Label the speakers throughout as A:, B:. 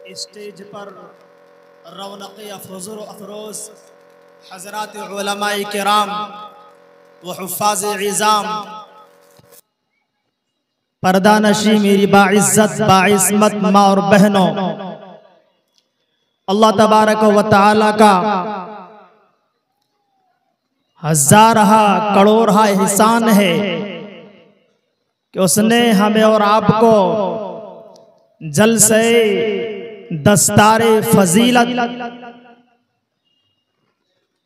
A: Stage पर रौनक़ अफरोज़ हज़रात उलमाए किराम व हुफ़्फ़ाज़ इज़ाम, पर्दानशी मेरी बाइज़्ज़त बाइस्मत माँ और बहनों, अल्लाह तबारक व तआला का हज़ारहा करोड़हा एहसान है कि उसने हमें और आपको जलसे दस्तारे फजीलत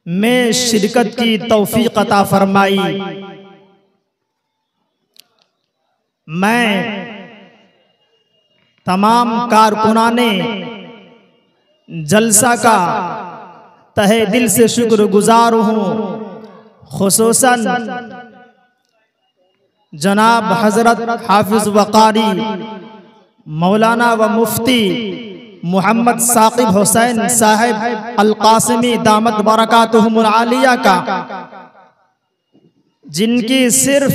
A: में शिरकत की तौफीक अता फरमाई। मैं तमाम कारकुनाने जलसा का तहे दिल से शुक्रगुजार हूँ, खुसूसन जनाब हजरत हाफिज वकारी मौलाना व मुफ्ती मोहम्मद साकिब हुसैन साहिब अल-कासिमी दामत बरकातुहुमुल आलिया का, जिनकी सिर्फ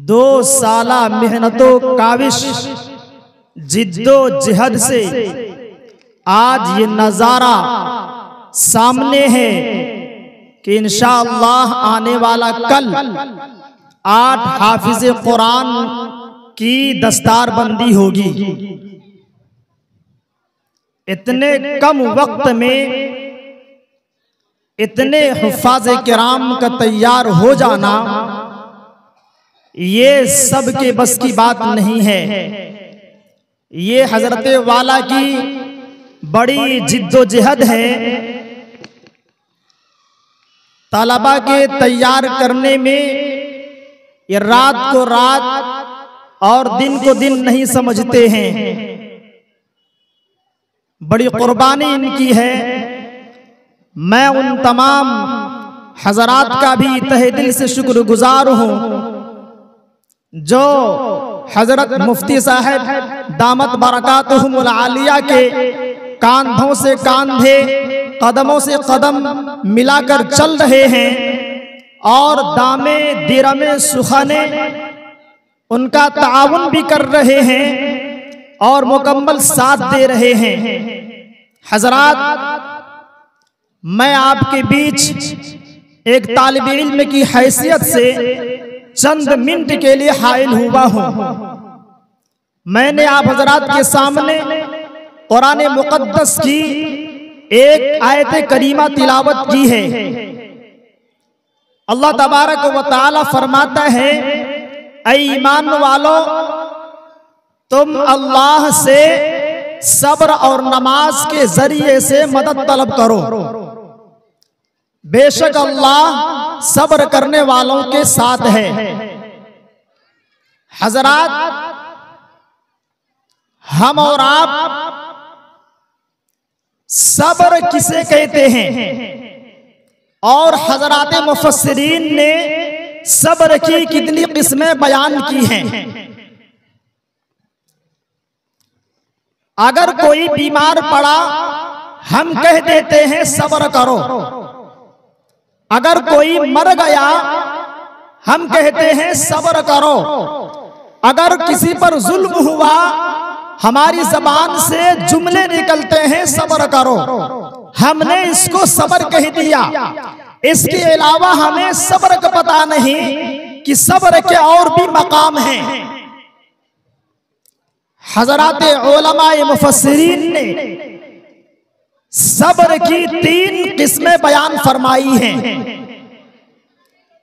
A: 2 साला मेहनतों काविश जिद्दो जिहद से आज ये नजारा सामने है कि इंशाअल्लाह आने वाला कल 8 हाफिज कुरान की दस्तारबंदी होगी। इतने कम वक्त में इतने हुफ़्फ़ाज़ किराम का तैयार हो जाना ये सब के बस की बात नहीं है। ये हजरत वाला की बड़ी जिद्दोजहद है। तलबा के तैयार करने में ये रात को रात और दिन को दिन नहीं समझते हैं। बड़ी कुर्बानी इनकी है। मैं उन तमाम हजरात का भी तहे दिल से शुक्रगुजार हूँ जो हजरत मुफ्ती साहब दामत बरकातुहुमुल आलिया के कांधों से कांधे कदमों से कदम मिलाकर चल रहे हैं और दामे दिरमे सुखाने उनका ताउन भी कर रहे हैं और मुकम्मल साथ दे रहे हैं। हजरात, मैं आपके बीच एक तालिब इल्म की हैसियत से चंद मिनट के लिए हाइल हुआ हूँ। मैंने आप हजरात के सामने कुरान मुक़द्दस की एक आयत करीमा तिलावत की है। अल्लाह तबारक व तआला फरमाता है, ऐ ईमान वालों, तुम अल्लाह से सब्र और नमाज के जरिए से मदद तलब करो। बेशक अल्लाह सब्र करने वालों के साथ है। हजरात, हम और आप सब्र किसे कहते हैं और हजरात मुफस्सिरीन ने सब्र की कितनी किस्में बयान की हैं। अगर कोई बीमार पड़ा हम कह देते हैं सब्र करो। अगर कोई मर गया हम कहते हैं सब्र करो। अगर किसी पर जुल्म हुआ हमारी जबान से जुमले निकलते हैं सब्र करो। हमने इसको सब्र कह दिया। इसके अलावा हमें सब्र का पता नहीं कि सब्र के और भी मकाम हैं। हजरात उलमाए मुफस्सिरीन ने सब्र की 3 किस्में बयान फरमाई हैं।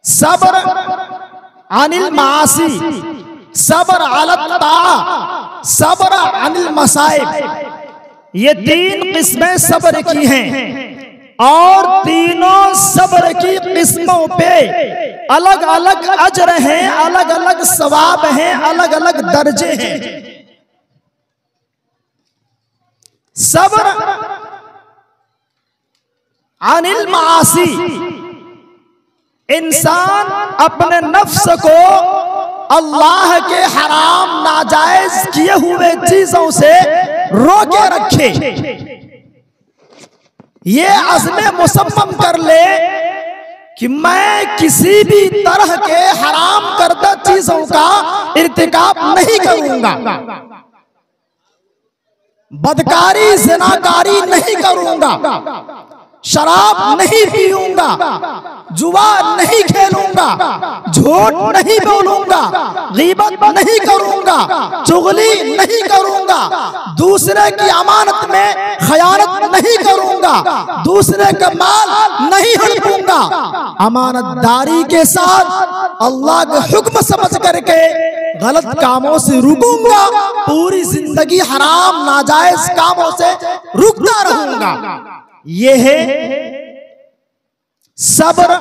A: सब्र अनिल मासी, सब्र अलत ता, सब्र अनिल मसाइब। ये 3 किस्में सब्र की हैं और तीनों सब्र की किस्मों पे अलग अलग अजर हैं, अलग अलग सवाब हैं, अलग अलग दर्जे हैं। सब्र अनिल मासी, इंसान अपने नफ्स को अल्लाह के हराम नाजायज किए हुए चीजों से रोके रखे। ये अज़्म मुसम्मम कर ले कि मैं किसी भी तरह के हराम करदा चीजों का इर्तिकाब नहीं करूंगा। बदकारी ज़िनाकारी नहीं करूंगा, शराब नहीं पीऊंगा, जुआ नहीं खेलूंगा, झूठ नहीं बोलूंगा, गीबत नहीं करूंगा, चुगली नहीं करूंगा, दूसरे की अमानत में खयानत नहीं करूंगा, दूसरे का माल नहीं हड़पूंगा, अमानतदारी के साथ अल्लाह का हुक्म समझ करके गलत कामों से रुकूंगा, पूरी जिंदगी हराम नाजायज कामों से रुकता रहूंगा। ये है सब्र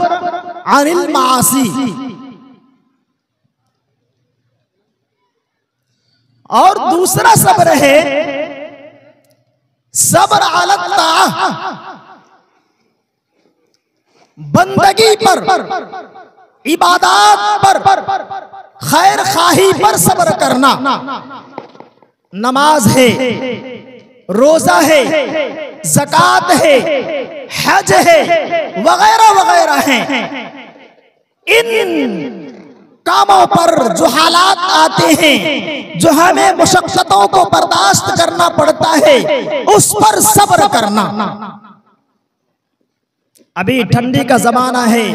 A: अनिल मासी। और दूसरा सब्र है सब्र अला ताअह, बंदगी पर, इबादत पर, खैर खाही पर सब्र करना। नमाज है, रोजा है, ज़कात है, हज है, वगैरह वगैरह हैं। इन कामों पर जो हालात आते हैं, जो हमें मुशक्क़तों को बर्दाश्त करना पड़ता है, उस पर सब्र करना। अभी ठंडी का जमाना है,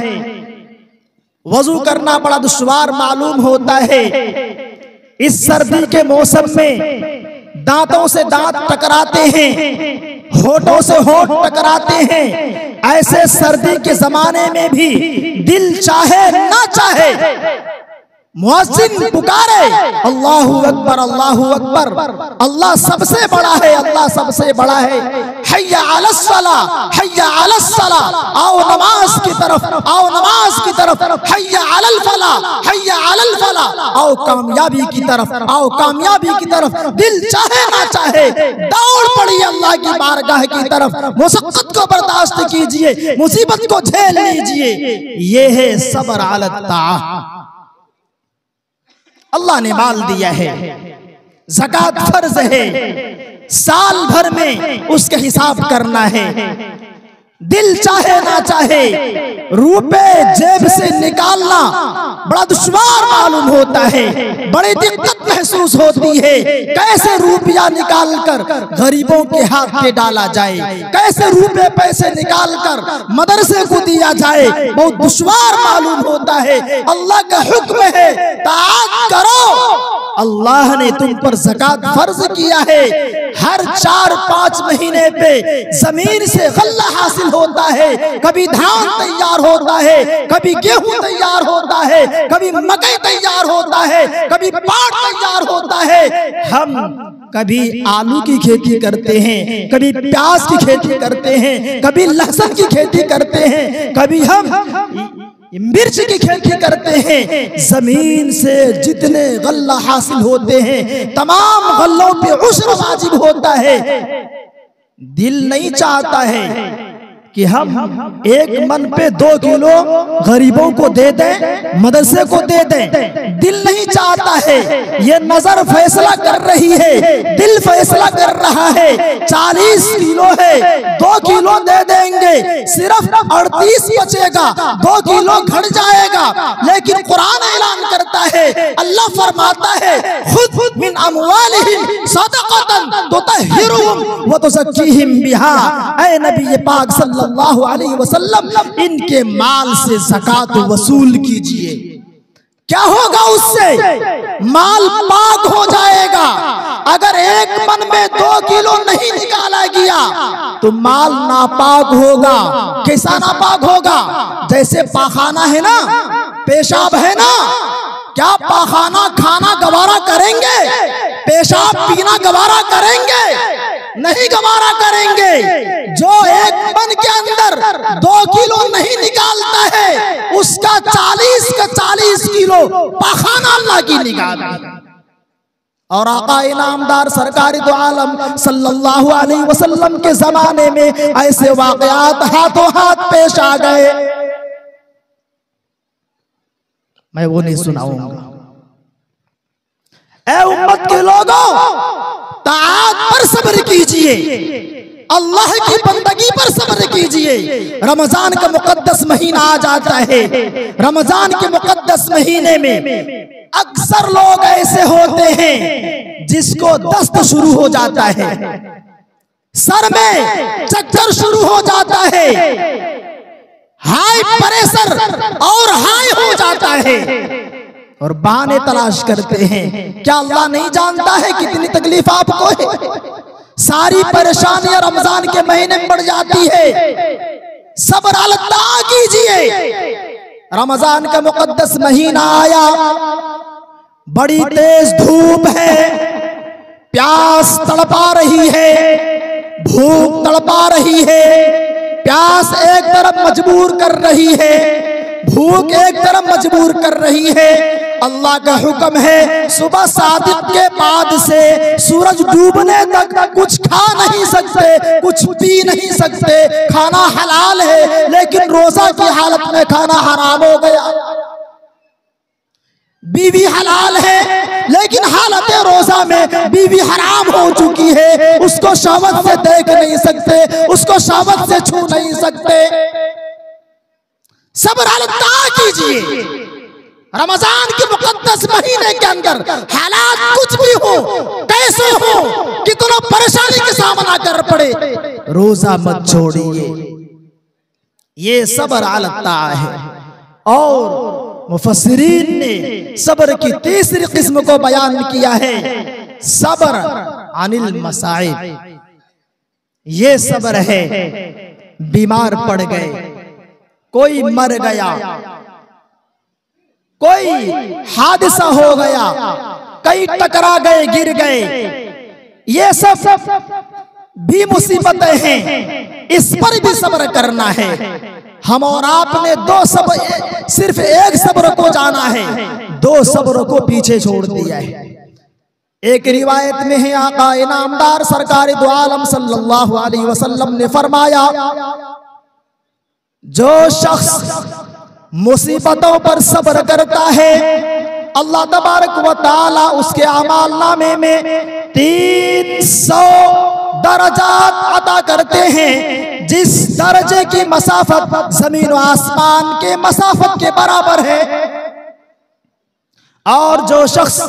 A: वजू करना बड़ा दुश्वार मालूम होता है। इस सर्दी के मौसम में दांतों से दांत टकराते हैं, होठों से होठ टकराते हैं। ऐसे सर्दी के जमाने में भी दिल चाहे ना चाहे मुअज्जिन पुकारे अल्लाहु अकबर, अल्लाहु अकबर, अल्लाह सबसे बड़ा है, अल्लाह सबसे बड़ा है। हय्या अलस सला, हय्या अलस सला, आओ नमाज की तरफ, आओ नमाज की तरफ, हय्या अलल फला, हय्या अलल फला, आओ कामयाबी की तरफ, आओ कामयाबी की तरफ। दिल चाहे ना चाहे दौड़ पड़ी अल्लाह की बारगाह की तरफ। मुशक्कत को बर्दाश्त कीजिए, मुसीबत को झेल लीजिए। ये है सब्र अला ताअह। अल्लाह ने माल दिया है, ज़कात फर्ज है, साल भर में उसका हिसाब करना है। दिल चाहे ना चाहे रुपए जेब से निकालना बड़ा दुश्वार मालूम होता है, बड़ी दिक्कत महसूस होती है। कैसे रुपया निकालकर गरीबों के हाथ में डाला जाए, कैसे रुपए पैसे निकालकर मदरसे को दिया जाए, बहुत दुश्वार मालूम होता है। अल्लाह का हुक्म है ताअत करो। अल्लाह ने तुम पर ज़कात फर्ज किया है। हर 4-5 महीने पे जमीन से गल्ला हासिल होता है, कभी धान तैयार होता है, कभी गेहूं तैयार होता है, कभी मकई तैयार होता है, कभी पाट तैयार होता है। हम कभी आलू की खेती करते हैं, कभी प्याज की खेती करते हैं, कभी लहसुन की खेती करते हैं, कभी हम मिर्च की खेती करते हैं। जमीन से जितने गल्ला हासिल होते हैं तमाम गल्लों पे उश्र वाजिब होता है। दिल नहीं चाहता है कि हम एक मन पे 2 किलो गरीबों को दे दें, मदरसे को दे दें। दिल नहीं चाहता है, ये नजर फैसला कर रही है, दिल फैसला कर रहा है। 40 किलो है, 2 किलो दे देंगे, सिर्फ 38 बचेगा, 2 किलो घट जाएगा। लेकिन कुरान ऐलान करता है, अल्लाह फरमाता है खुद मिन अमवालिहिम सदक़तन तुतहिरुहुम व तुज़क्कीहिम बिहा। ऐ नबी पाक सल्लल्लाहु अलैहि वसल्लम, इनके माल से ज़कात वसूल कीजिए। क्या होगा उससे? माल पाक हो जाएगा। अगर एक मन में 2 किलो नहीं निकाला गया तो माल नापाक होगा। कैसा नापाक होगा? जैसे पाखाना है ना, पेशाब है ना, क्या पाखाना खाना गवारा करेंगे? पेशाब पीना गवारा करेंगे? नहीं गवारा करेंगे। जो एक मन के अंदर 2 किलो नहीं निकालता है, उसका 40 का 40 किलो पाखाना अल्लाह की निगाह में। और आका इनामदार सरकारी दो आलम सल्लल्लाहु अलैहि वसल्लम के जमाने में ऐसे वाकयात हाथों हाथ पेश आ गए, मैं वो नहीं सुनाऊंगा। ऐ उम्मत के लोगों, ताअत पर सब्र कीजिए, अल्लाह की बंदगी पर सब्र कीजिए। रमजान का मुकद्दस महीना आ जाता है। रमजान के मुकद्दस महीने में अक्सर लोग ऐसे होते हैं जिसको दस्त शुरू हो जाता है, सर में चक्कर शुरू हो जाता है, हाई प्रेशर और हाई हो जाता है और बहाने तलाश करते हैं। क्या अल्लाह नहीं जानता है कितनी तकलीफ आपको है? सारी परेशानियां रमजान के महीने में बढ़ जाती है। सब्र अल्लाह कीजिए। रमजान का मुकद्दस महीना आया, बड़ी तेज धूप है, प्यास तड़पा रही है, भूख तड़पा रही है। प्यास एक तरफ मजबूर कर रही है, भूख एक तरफ मजबूर कर रही है। अल्लाह का हुक्म है सुबह सादिक के बाद से सूरज डूबने तक कुछ खा नहीं सकते, कुछ पी नहीं सकते। खाना हलाल है लेकिन रोजा की हालत में खाना हराम हो गया। बीवी हलाल है लेकिन हालत रोजा में बीवी हराम हो चुकी है। उसको शहवत से देख नहीं सकते, उसको शहवत से छू नहीं सकते। सब्र अल्लाह कीजिए। रमजान के मुकद्दस महीने के अंदर हालात कुछ भी हो, कैसे हो, कितना परेशानी का सामना कर पड़े, रोजा मत छोड़िए। ये सब्र अल्लाह है। और मुफस्सिरीन ने सब्र की तीसरी किस्म को बयान किया है, सब्र अनिल मसाइब। ये सब्र है, बीमार पड़ गए, कोई मर गया, कोई हादसा हो गया, कई टकरा गए, गिर गए, ये सब भी मुसीबतें हैं, इस पर भी सब्र करना है। हम और आपने दो सब्र, सिर्फ एक सब्र को जाना है, दो सब्र को पीछे छोड़ दिया है। एक रिवायत में है आका इनामदार सरकार दो आलम सल्लल्लाहु अलैहि वसल्लम ने फरमाया, जो शख्स मुसीबतों पर सब्र करता है अल्लाह तबारक व तआला उसके अमाल नामे में 300 दर्जात अता करते हैं, जिस दर्जे की मसाफत जमीन व आसमान के मसाफत के बराबर है। और जो शख्स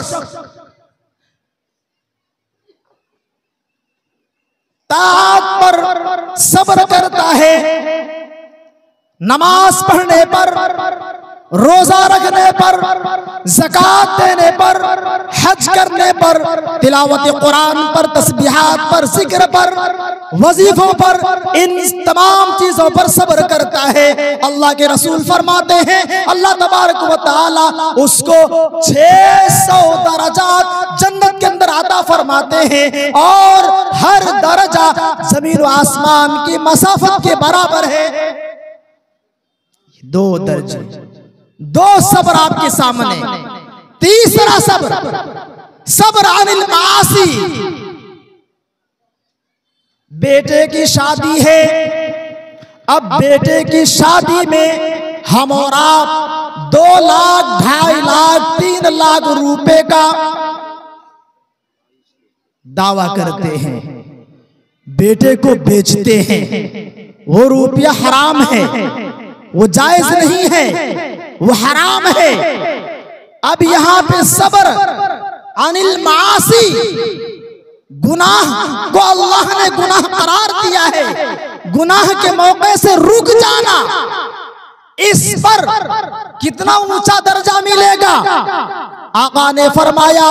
A: ताअत पर सब्र करता है, नमाज पढ़ने पर, रोजा रखने पर, ज़कात देने पर, हज करने पर, तिलावत कुरान पर, तस्बीहात पर, जिक्र पर, वजीफों पर, इन तमाम चीजों पर सब्र करता है। अल्लाह के रसूल फरमाते हैं अल्लाह तबारक व तआला उसको 600 दर्जात जन्नत के अंदर अता फरमाते हैं और हर दर्जा जमीन व आसमान की मसाफत के बराबर है। दो दर्जे, दो सब्र आपके सामने। तीसरा सब्र, सब्र अनिल मासी। बेटे की शादी है, अब बेटे की शादी में हम और आप 2 लाख, 2.5 लाख, 3 लाख रुपए का दावा करते हैं, बेटे को बेचते हैं। वो रुपया हराम है, वो जायज नहीं है, वो हराम है। अब यहां पे सब्र अनिल मासी, गुनाह को अल्लाह ने गुनाह करार दिया है, गुनाह के मौके से रुक जाना, इस पर कितना ऊंचा दर्जा मिलेगा। आका ने फरमाया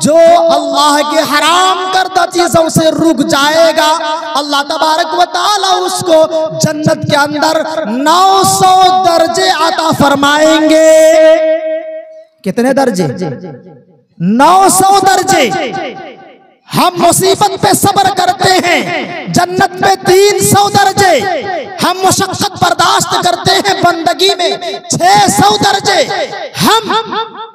A: जो अल्लाह के हराम करदा चीजों से रुक जाएगा अल्लाह तबारक व तआला उसको जन्नत के अंदर 900 दर्जे अता फरमाएंगे। कितने दर्जे? 900 दर्जे। हम मुसीबत पे सब्र करते हैं, जन्नत में 300 दर्जे। हम मुशक्कत बर्दाश्त करते हैं, बंदगी में 600 दर्जे। हम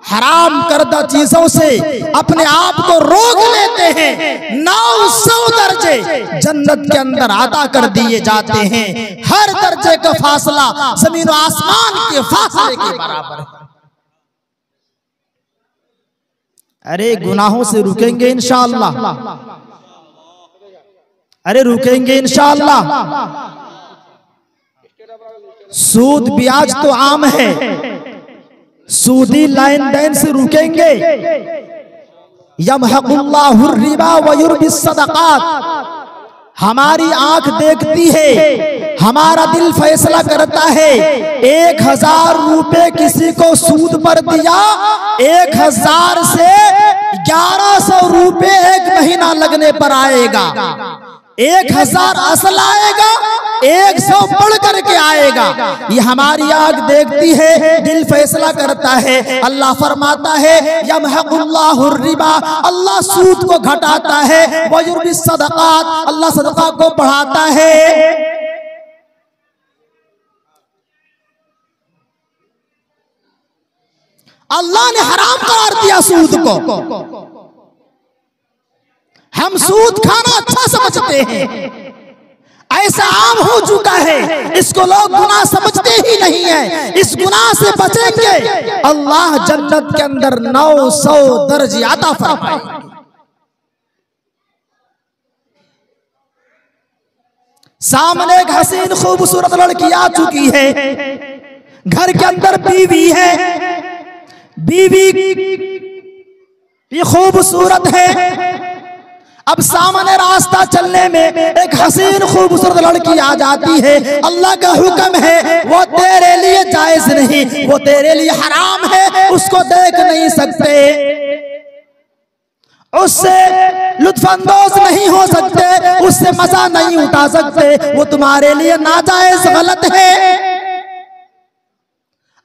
A: हराम करदा चीजों से अपने आप को रोक लेते हैं, 900 दर्जे जन्नत के अंदर अता कर दिए जाते हैं। हर दर्जे का फासला जमीन और आसमान के फासले के बराबर है। अरे गुनाहों से रुकेंगे इंशाअल्लाह, अरे रुकेंगे इंशाअल्लाह। सूद ब्याज तो आम है, सूदी लाइन देन से रुकेंगे। यमहकुल्लाहु रिबा व युर्बिस सदक़ात। हमारी आंख देखती है, हमारा दिल फैसला करता है। 1000 रुपए किसी को सूद पर दिया, 1000 से 1100 रुपए एक महीना लगने पर आएगा। 1000 असल आएगा, 100 बढ़ करके आएगा। ये हमारी आंख देखती है, दिल फैसला करता है। अल्लाह फरमाता है यमहकुल्लाहु रिबा, अल्लाह सूद को घटाता है, व युर्बिस सदक़ात, अल्लाह सदका को बढ़ाता है। अल्लाह ने हराम करार दिया सूद को। हम सूद खाना अच्छा समझते हैं, ऐसा आम हो चुका है, इसको लोग गुनाह समझते ही नहीं है। इस गुनाह से बचेंगे, अल्लाह जन्नत के अंदर 900 दर्जे अता फरमाएंगे। सामने एक हसीन खूबसूरत लड़की आ चुकी है, घर के अंदर बीवी है, बीवी ये खूबसूरत है। अब सामने रास्ता चलने में एक हसीन खूबसूरत लड़की आ जाती है। अल्लाह का हुक्म है, वो तेरे लिए जायज नहीं, वो तेरे लिए हराम है, उसको देख नहीं सकते, उससे लुत्फानंदोज नहीं हो सकते, उससे मजा नहीं उठा सकते, वो तुम्हारे लिए नाजायज गलत है।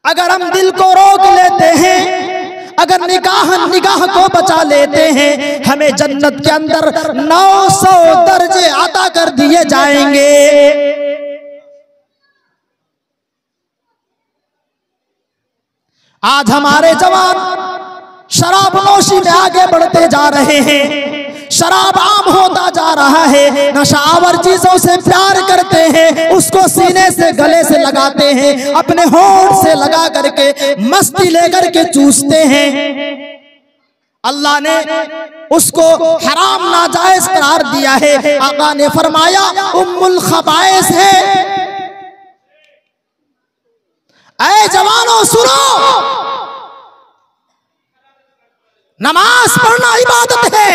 A: अगर हम दिल को रोक लेते हैं, अगर निगाह को बचा लेते हैं, हमें जन्नत के अंदर 900 दर्जे अता कर दिए जाएंगे। आज हमारे जवान शराबनोशी में आगे बढ़ते जा रहे हैं, शराब आम होता जा रहा है, नशावर चीजों से प्यार करते हैं, उसको सीने से गले से लगाते हैं, अपने होंठ से लगा करके मस्ती लेकर के चूसते हैं। अल्लाह ने उसको हराम नाजायज करार दिया है। आका ने फरमाया उम्मुल खबाइस है। ऐ जवानों सुनो, नमाज पढ़ना इबादत है,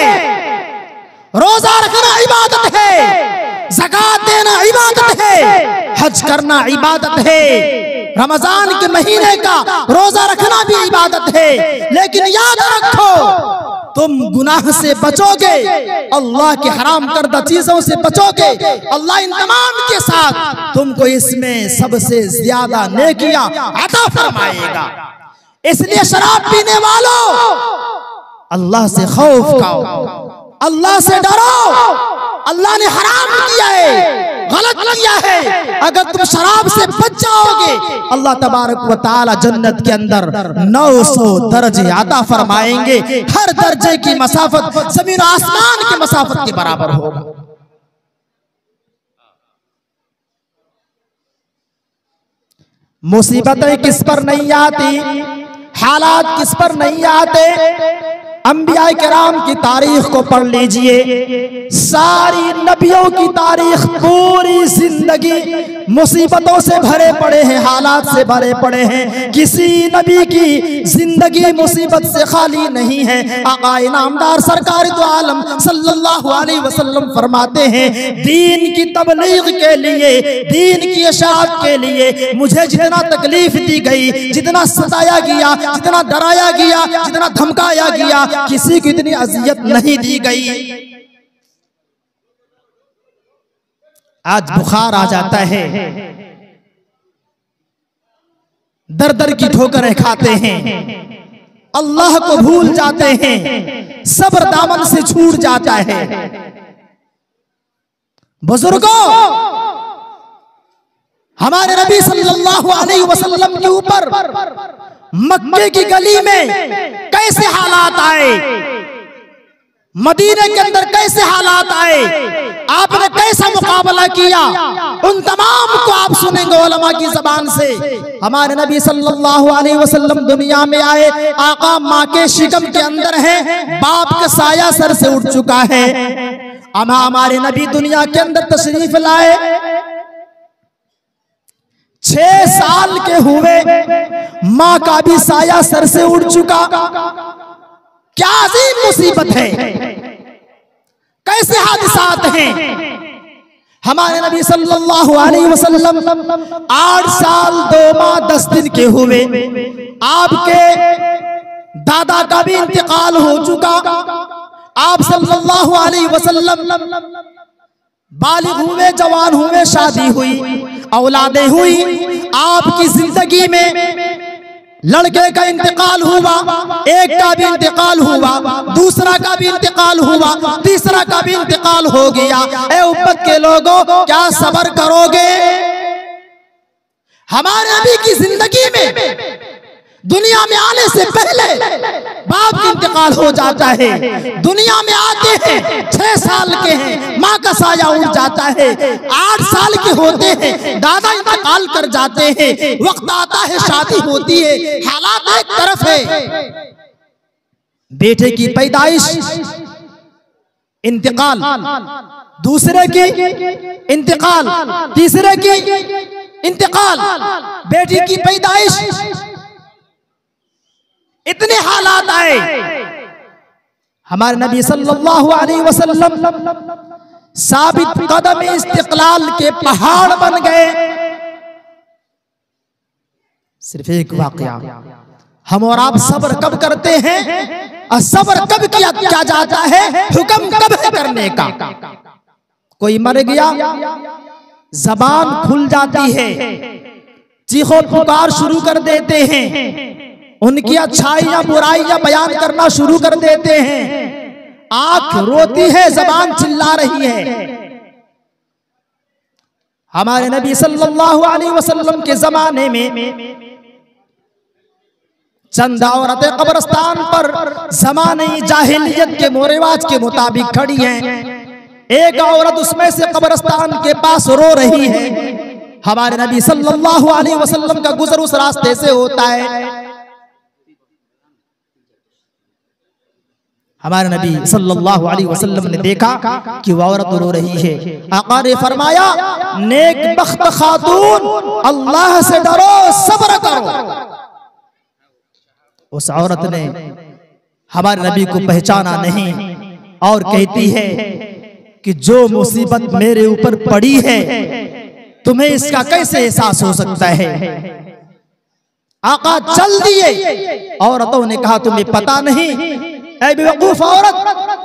A: रोजा रखना इबादत है, ज़कात देना इबादत है, हज करना इबादत है, रमजान के महीने का रोजा रखना भी इबादत है। लेकिन याद रखो, तुम गुनाह से बचोगे, अल्लाह के हराम करदा चीजों से बचोगे, अल्लाह इन तमाम के साथ तुमको इसमें सबसे ज्यादा नेकियां अता फरमाएगा। इसलिए शराब पीने वालों, अल्लाह से खौफ खाओ, अल्लाह से डरो। अल्लाह ने हराम किया है, गलत किया है। अगर तुम शराब से बच जाओगे, अल्लाह तबारक व तआला जन्नत के अंदर 900 दर्जे अता फरमाएंगे। हर दर्जे की मसाफत जमीन आसमान की मसाफत के बराबर होगा। मुसीबतें किस पर नहीं आती, हालात किस पर नहीं आते। अंबिया किराम की तारीख को पढ़ लीजिए, सारी नबियों की तारीख, पूरी जिंदगी मुसीबतों से भरे पड़े हैं, हालात से भरे पड़े हैं। किसी नबी की जिंदगी मुसीबत से खाली नहीं है। आका इनामदार सरकार दो आलम सल्लल्लाहु अलैहि वसल्लम फरमाते हैं, दीन की तबलीग के लिए, दीन की इशाअत के लिए मुझे जितना तकलीफ दी गई, जितना सताया गया, जितना डराया गया, जितना धमकाया गया, किसी को इतनी अजियत नहीं दी गई। आज बुखार आ जाता है, दर दर की ठोकरें खाते हैं, अल्लाह को भूल जाते हैं, सब्र दामन से छूट जाता है। बुजुर्गों, हमारे नबी सल्लल्लाहु अलैहि वसल्लम के ऊपर मक्के की गली में कैसे हालात आए, मदीने के अंदर कैसे हालात आए, आपने कैसा मुकाबला किया, उन तमाम को आप सुनेंगे उलमा की जबान से। हमारे नबी सल्लल्लाहु अलैहि वसल्लम दुनिया में आए, आका माँ के शिकम के अंदर है, बाप का साया सर से उठ चुका है। अब हमारे नबी दुनिया के अंदर तशरीफ लाए, 6 साल के हुए, माँ का भी साया सर से उड़ चुका। क्या अजीम मुसीबत है, कैसे हादिसात हैं। हमारे नबी सल्लल्लाहु अलैहि वसल्लम 8 साल 2 माह 10 दिन के हुए, आपके दादा का भी इंतकाल हो चुका। आप सल्लल्लाहु अलैहि वसल्लम बालिग हुए, जवान हुए, शादी हुई, औलादें हुई। आपकी जिंदगी में लड़के का इंतकाल हुआ, एक का भी इंतकाल हुआ, दूसरा का भी इंतकाल हुआ, तीसरा का भी इंतकाल हो गया। ए उम्मत के लोगों, क्या सब्र करोगे? हमारे नबी की जिंदगी में दुनिया में आने से पहले बाप का इंतकाल हो जाता है, दुनिया में आते हैं 6 साल के हैं, माँ का साया उड़ जाता है, 8 साल के होते हैं, दादा इंतकाल कर जाते हैं, वक्त आता है शादी होती है, हालात एक तरफ है, बेटे की पैदाइश, इंतकाल, दूसरे की इंतकाल, तीसरे की इंतकाल, बेटी की पैदाइश, इतने हालात आए। हमारे नबी सल्लल्लाहु अलैहि वसल्लम साबित कदम इस्तिक़लाल के पहाड़ बन गए। सिर्फ एक वाक़या, हम और आप सब्र कब करते हैं और सब्र कब किया जाता है, हुक्म कब है करने का। कोई मर गया, जबान खुल जाती है, चीखो पुकार शुरू कर देते हैं, उनकी अच्छाई या बुराई या बयान करना शुरू कर देते हैं, आंख रोती है, जबान चिल्ला रही है। हमारे नबी सल्लल्लाहु अलैहि वसल्लम के जमाने में चंद औरतें कब्रिस्तान पर ज़माने जाहिलियत के मोरिवाज के मुताबिक खड़ी हैं। एक औरत उसमें से कब्रिस्तान के पास रो रही है। हमारे नबी सल्लल्लाहु अलैहि वसल्लम का गुजर उस रास्ते से होता है। हमारे नबी सल्लल्लाहु अलैहि वसल्लम ने देखा कि वह औरत रो रही है। आका ने फरमाया, नेक बख्त खातून, अल्लाह से डरो, सब्र करो। उस औरत ने हमारे नबी को पहचाना नहीं और कहती है कि जो मुसीबत मेरे ऊपर पड़ी है, तुम्हें इसका कैसे एहसास हो सकता है। आका चल दिए। औरतों ने कहा, तुम्हें पता नहीं ऐ बेवकूफ औरत,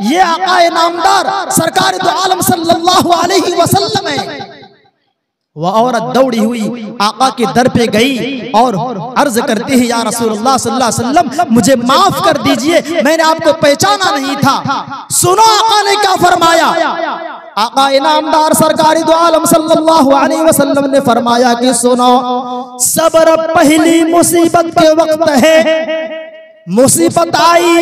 A: ये आका नामदार सरकार दो आलम सल्लल्लाहु अलैहि वसल्लम है। वह औरत दौड़ी हुई आका के दर पे गई और अर्ज करती है, या रसूलुल्लाह सल्लल्लाहु अलैहि वसल्लम, मुझे माफ कर दीजिए, मैंने आपको पहचाना नहीं था। सुनो आका ने क्या फरमाया। आका नामदार सरकारी दो आलम सल्लल्लाहु अलैहि वसल्लम ने फरमाया कि सुनो, सब्र पहली मुसीबत के वक्त है, मुसीबत आई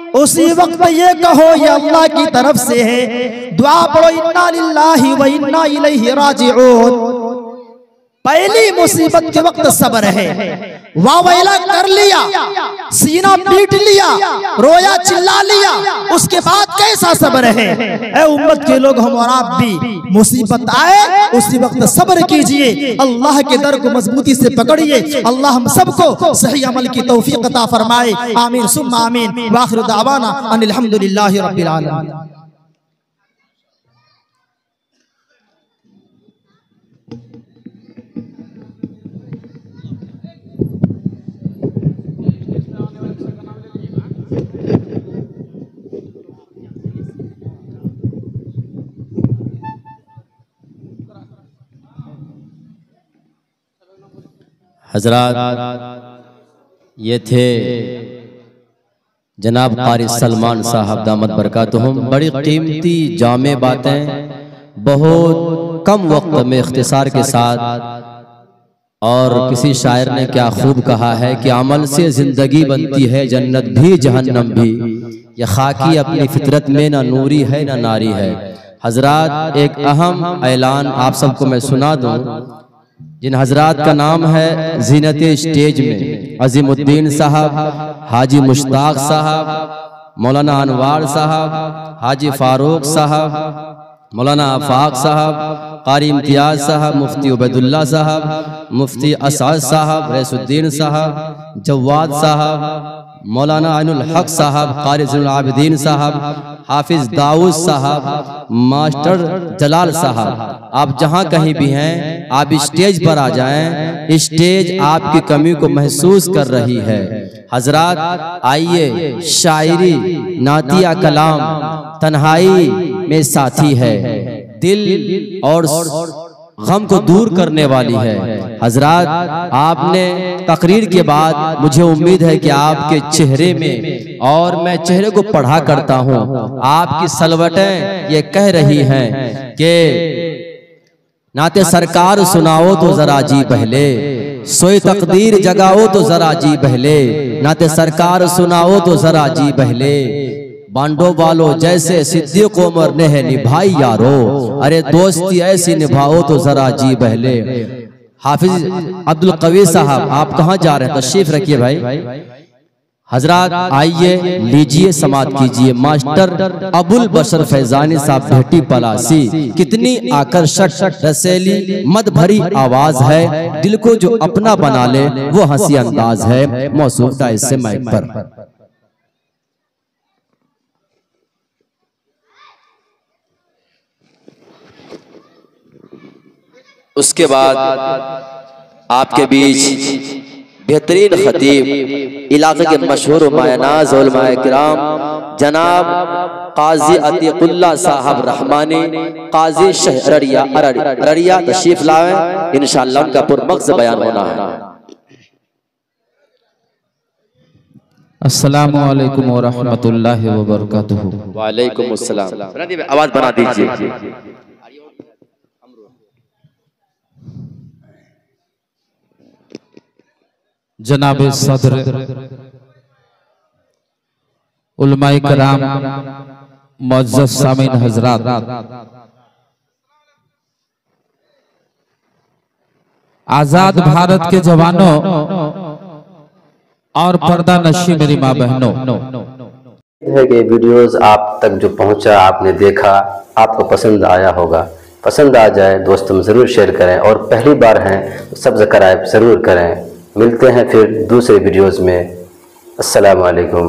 A: उसी वक्त ये कहो ये अल्लाह की तरफ से है। दुआ पढ़ो, इन्ना लिल्लाहि व इन्ना इलैहि राजिऊन। पहली मुसीबत के वक्त सब्र है। वावैला कर लिया, सीना पीट लिया, रोया चिल्ला लिया, उसके बाद कैसा सब्र है। ऐ उम्मत के लोग, हम और आप भी मुसीबत आए उसी वक्त सब्र कीजिए, अल्लाह के दर को मजबूती से पकड़िए। अल्लाह हम सबको सही अमल की तौफीक अता फरमाए। आमीन सुम्मा आमीन। व आखिरु दावाना अनिल हम्दुलिल्लाहि रब्बिल आलमीन।
B: हजरात, ये थे जनाब कारी सलमान साहब दामद बरकातुहुम। बड़ी कीमती जामे बातें बहुत कम वक्त में इख्तिसार के साथ। और किसी शायर ने क्या खूब कहा है कि अमल से जिंदगी बनती है जन्नत भी जहन्नम भी, ये खाकी अपनी फितरत में ना नूरी है ना नारी है। हजरात, एक अहम ऐलान आप सबको मैं सुना दूं। जिन हजरात का नाम है जीनत स्टेज में अजीमुद्दीन साहब, हाजी मुश्ताक साहब, मौलाना अनवार साहब, हाजी फारूक साहब, मौलाना आफाक साहब कारी इम्तियाज साहब, मुफ्ती उबैदुल्ला साहब, मुफ्ती असाद साहब, रईसुद्दीन साहब, जवाद साहब, मौलाना आइनुल हक साहब, कारी ज़ैनुल आबिदीन साहब, हाफिज दाऊद साहब, मास्टर जलाल साहब। आप जहां कहीं भी हैं आप स्टेज पर आ जाएं, स्टेज आपकी कमी को महसूस कर रही है। हजरात आइए, शायरी, नातिया, कलाम तन्हाई में साथी है, दिल और गम को दूर करने वाली है। हजरात आपने तकरीर के बाद मुझे उम्मीद है कि आपके चेहरे में, और मैं चेहरे को पढ़ा करता हूँ, आपकी सलवटें ये कह रही हैं कि नाते सरकार सुनाओ तो जरा जी पहले, सोई तकदीर जगाओ तो जरा जी पहले, नाते सरकार सुनाओ तो जरा जी पहले, बांडो वालो जैसे सिद्दीक उमर ने है निभाई यारो, अरे दोस्ती ऐसी निभाओ तो जरा जी बहले। हाफिज अब्दुल कवी साहब आप कहाँ जा रहे हैं, तशरीफ रखिए भाई। हजरात आइए, लीजिए, समात कीजिए। मास्टर अबुल बशर फैजानी साहब भेटी पलासी, कितनी आकर्षक रसेली मद भरी आवाज है, दिल को जो अपना बना ले वो हंसी अंदाज है। मौसूफ था इससे माइक पर। उसके बाद आपके बीच बेहतरीन खतीब, इलाके के मशहूर मायनाज उलमाए किराम जनाब काजी अतीकुल्ला साहब रहमानी, काजी शहर अररिया तशरीफ लाएं। इंशाअल्लाह उनका पुरमग़ज़ बयान होना है।
C: अस्सलामु अलैकुम व रहमतुल्लाहि व बरकातुहू।
B: वालेकुम अस्सलाम। आवाज बना दीजिए।
C: जनाब सदर उलमाए कराम, मुअज़्ज़ज़ सामीन हजरात, आजाद भारत के जवानों और पर्दा नशी मेरी माँ बहनों,
D: है कि वीडियोस आप तक जो पहुंचा, आपने देखा, आपको पसंद आया होगा। पसंद आ जाए दोस्तों में ज़रूर शेयर करें, और पहली बार हैं तो सब्सक्राइब ज़रूर करें। मिलते हैं फिर दूसरे वीडियोस में। अस्सलामु अलैकुम।